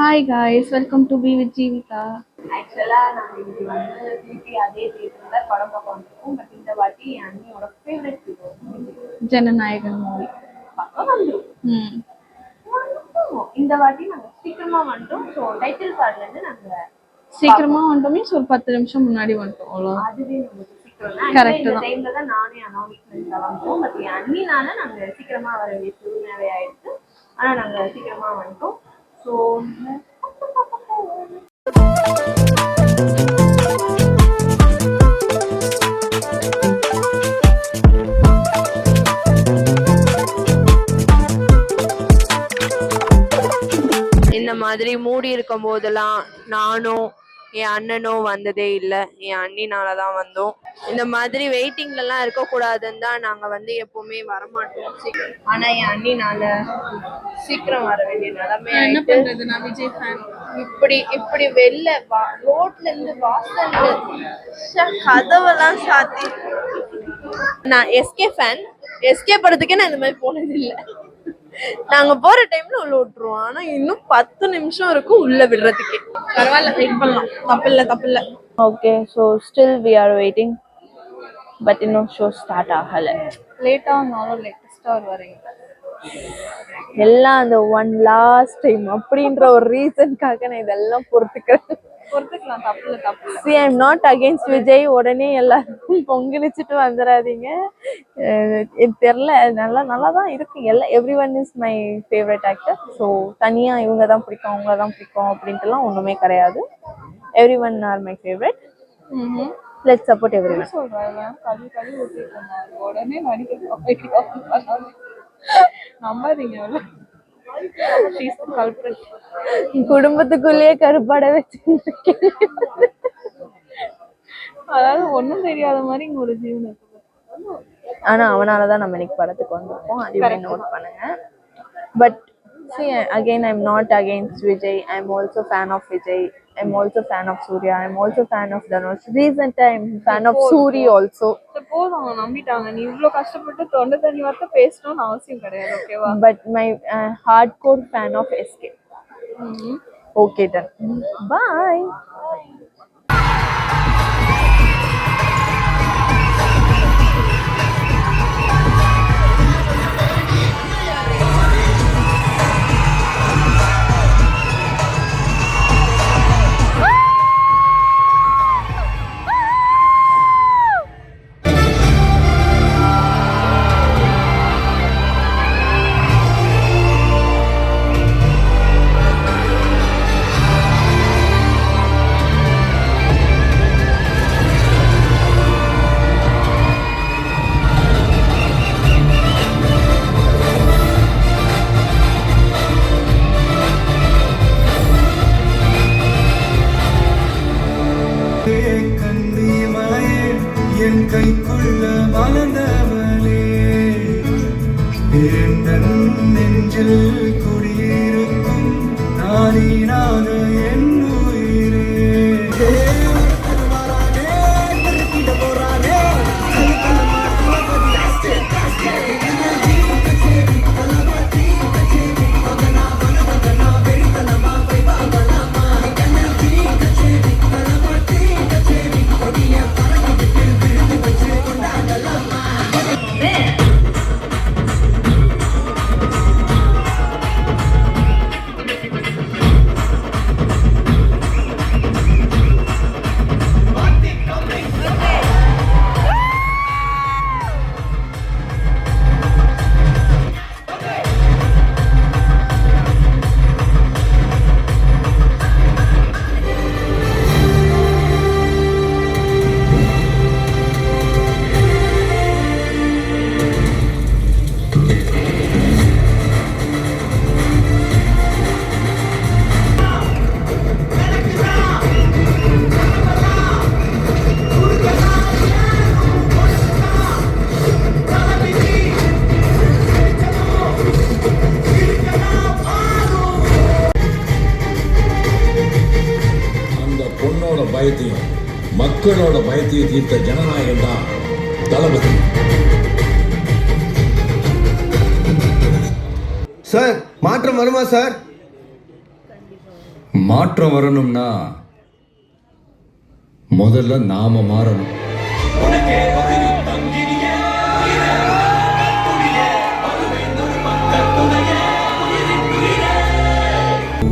Hi guys, welcome to be with Jeevitha. ஆக்சுவலாக நாங்கள் இன்னைக்கு வந்து திருப்பி அதே தேட்டரில் படம் பார்க்க வந்திருக்கோம். பட் இந்த வாட்டி என் அண்ணியோட ஃபேவரட் ஹீரோ ஜனநாயகன் மூவி பார்க்க வந்துடும். இந்த வாட்டி நாங்கள் சீக்கிரமாக வந்துட்டோம். ஸோ டைட்டில் கார்ட்லேருந்து நாங்கள் சீக்கிரமா வந்துட்டோம் மீன்ஸ் ஒரு 10 நிமிஷம் முன்னாடி வந்துட்டோம். அவ்வளோ அதுவே நமக்கு சீக்கிரம் கரெக்ட் இந்த தான். டைமில் தான் நானே அனௌன்ஸ்மெண்ட் வந்தோம். பட் என் அண்ணினால நாங்கள் சீக்கிரமாக வர வேண்டிய சூழ்நிலை ஆயிடுச்சு. ஆனால் நாங்கள் சீக்கிரமாக வந்துட்டோம். ஸோ இந்த மாதிரி மூடி இருக்கும் போதெல்லாம் நானும் என் அண்ணனும் வந்ததே இல்லை. என் அண்ணினாலதான் வந்தோம். இந்த மாதிரி வெயிட்டிங்லாம் இருக்கக்கூடாதுன்னு தான் நாங்க வந்து எப்பவுமே வரமாட்டோம் சீக்கிரம். ஆனா என் அண்ணினால சீக்கிரம் வர வேண்டிய நிலைமை ஆயிட்டு. நான் விஜய் ஃபேன். இப்படி வெளில ரோட்ல இருந்து வாசல்ல கதவெல்லாம் சாத்தி. நான் எஸ்கே ஃபேன். எஸ்கே படத்துக்கே நான் இந்த மாதிரி போனது இல்லை. நாங்க போற டைம்ல உள்ள விட்டுருவோம். ஆனா இன்னும் 10 நிமிஷம் இருக்கும் உள்ள விடுறதுக்கே. பரவாயில்ல, வெயிட் பண்ணலாம். தப்பில்ல. Okay, so still we are waiting. But இன்னும் ஷோ ஸ்டார்ட் ஆகல. லேட்டா வந்தாலும் லேட்டஸ்டா வருவாங்க. எல்லாம் அந்த ஒன் லாஸ்ட் டைம் அப்படின்ற ஒரு ரீசனுக்காக நான் இதெல்லாம் பொறுத்துக்கிறேன். தப்பில்ல. See, I'm not against Vijay. உடனே எல்லாரும் பொங்கலிச்சுட்டு வந்துடாதீங்க. தெரியல, நல்லா தான் இருக்கு. Every one is my favourite actor. So தனியா இவங்க தான் பிடிக்கும் அவங்க தான் பிடிக்கும் அப்படின்ட்டுலாம் ஒண்ணுமே கிடையாது. Every one R my favourite. Let's support every one. உடனே நம்பாதீங்க. குடும்பத்துக்குள்ளேயே கருப்பாட வச்சு, அதாவது ஒன்னும் தெரியாத மாதிரி இங்க ஒரு ஜீவன் இருக்கு. ஆனா அவனாலதான் நம்ம இன்னைக்கு படத்துக்கு வந்திருக்கோம். அதுவே நோட் பண்ணுங்க. But see, again, I'm not against Vijay. I'm also fan of Vijay. I'm also fan of Surya. I'm also fan of Dhanush. Recent I'm fan of Suri also. போதும், அவங்க நம்பிட்டாங்க. நீ இவ்ளோ கஷ்டப்பட்டு தொண்டை தண்ணி வார்த்தை பேசணும்னு அவசியம் கிடையாது. ஓகேவா? But my hardcore fan of SK. Okay, done. Bye. கைக்குள்ள மலர்ந்தவளே, நெஞ்சில் குடியிருக்கும் நானீனான என் உயிரே. பயத்தையும் மக்களோட பயத்தையும் தீர்த்த ஜனநாயகம் தான் தளபதி. சார், மாற்றம் வருமா சார்? மாற்றம் வரணும்னா முதல்ல நாம மாறணும்.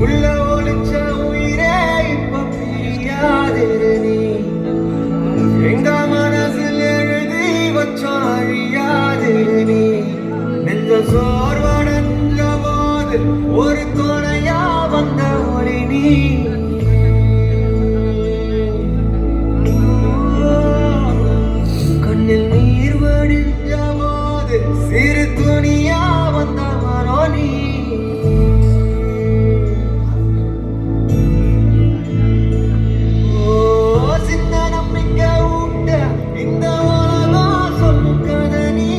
உள்ள ஒளிச்ச உயிரே இப்ப பிரியாதிரு நீ. எங்க மனசில் எழுதி வச்சாழியாதிரு நீ. நெஞ்ச சோர்வடைஞ்ச போது ஒரு துணையா வந்த ஒளி நீ. கண்ணில் நீர் வடிஞ்ச போது சிறு துணியா வந்தவனோ நீ. சின்ன நம்பிக்கை ஊட்ட இந்த உலகம் சொல்லும் கதை நீ.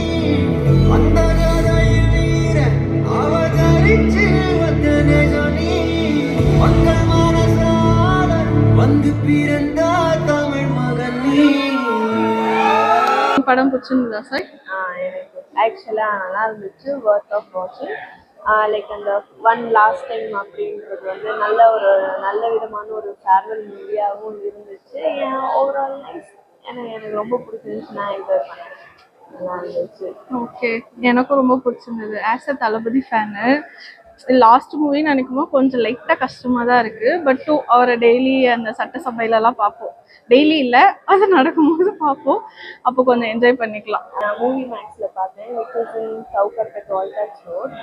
அந்த கதையில் வீர அவதரிச்சு வந்த நிஜம் நீ. மக்கள் மனசால வந்து பிறந்த தமிழ் மகன் நீ. படம் பிடிச்சிருந்ததா சார்? எனக்கு ஆக்சுவலாக நல்லா இருந்துச்சு, ஒர்த் ஆஃப் வாட்சிங். லைக் அந்த ஒன் லாஸ்ட் டைம் அப்படின்றது வந்து நல்ல விதமான ஒரு ஃபேர்வெல் மூவியாகவும் இருந்துச்சு. Overall nice. எனக்கு ரொம்ப பிடிச்சிருந்துச்சு, நான் என்ஜாய் பண்ணேன், நல்லா இருந்துச்சு. ஓகே, எனக்கும் ரொம்ப பிடிச்சிருந்தது. As a Thalapathy fan last மூவின்னு நினைக்கும்போது கொஞ்சம் லைட்டாக கஷ்டமாக தான் இருக்குது. பட் அவரை டெய்லி அந்த சட்டசபையிலலாம் பார்ப்போம், டெய்லி இல்லை அது நடக்கும்போது பார்ப்போம், அப்போ கொஞ்சம் என்ஜாய் பண்ணிக்கலாம். நான் மூவி மேக்ஸில் பார்த்தேன், which is in Sowcarpet Walltax Road.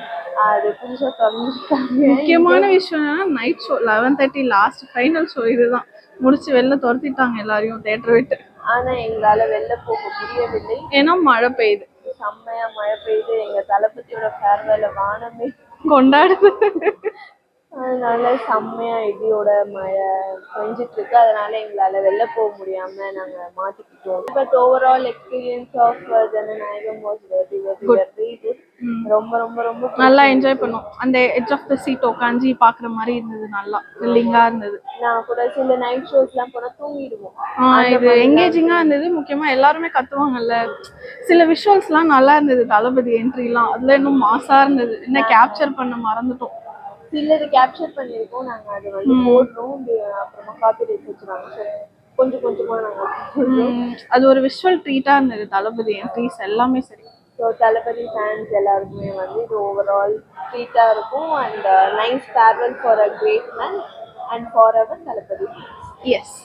அது புதுசாக திறந்துருக்காங்க. முக்கியமான விஷயம் என்னன்னா night show 11:30 last final show. இதுதான் முடிச்சு வெளில துரத்திட்டாங்க எல்லாரையும் தேட்டர் விட்டு. ஆனால் எங்களால் வெளில போக முடியவில்லை, ஏன்னா மழை பெய்யுது, செம்மையா மழை பெய்யுது. எங்க தளபதியோட ஃபேர்வெல வானமே கொண்டாடுது. அதனால செம்மையா இடியோட மழை பெஞ்சிட்டு இருக்கு. அதனால எங்களால வெளில போக முடியாம நாங்க மாட்டிக்கிட்டோம். பட் ஓவரால் எக்ஸ்பீரியன்ஸ் ஆஃப் ஜனநாயகம் வாஸ் வெரி குட். ரொம்ப ரொம்ப ரொம்ப நல்லா என்ஜாய் பண்ணோம். அந்த எட்ஜ் ஆஃப் த சீட் உட்காந்து பாக்குற மாதிரி இருந்தது, நல்லா த்ரில்லிங்கா இருந்தது. நான் கூட சில நைட் ஷோஸ்லாம் போனா தூங்கிடுவோம். இது எங்கேஜிங்கா இருந்தது. முக்கியமா எல்லாருமே கத்துவாங்கல்ல, சில விஷுவல்ஸ்லாம் நல்லா இருந்தது. தளபதி என்ட்ரிலாம் அதுல இன்னும் மாசா இருந்தது. என்ன கேப்சர் பண்ண மறந்துட்டோம். சிலது கேப்சர் பண்ணியிருக்கோம், நாங்க அது வந்து போடுறோம், அப்புறமா காப்பி ரைட்ஸ் வச்சுருவாங்க. கொஞ்சம் கொஞ்சமா நாங்க அது ஒரு விஷுவல் ட்ரீட்டா இருந்தது. தளபதி என்ட்ரிஸ் எல்லாமே சரி. ஸோ தளபதி ஃபேன்ஸ் எல்லாருக்குமே வந்து இது ஓவரால் ட்ரீட்டாக இருக்கும். And nice farewell for a great man and for our Thalapathy. S.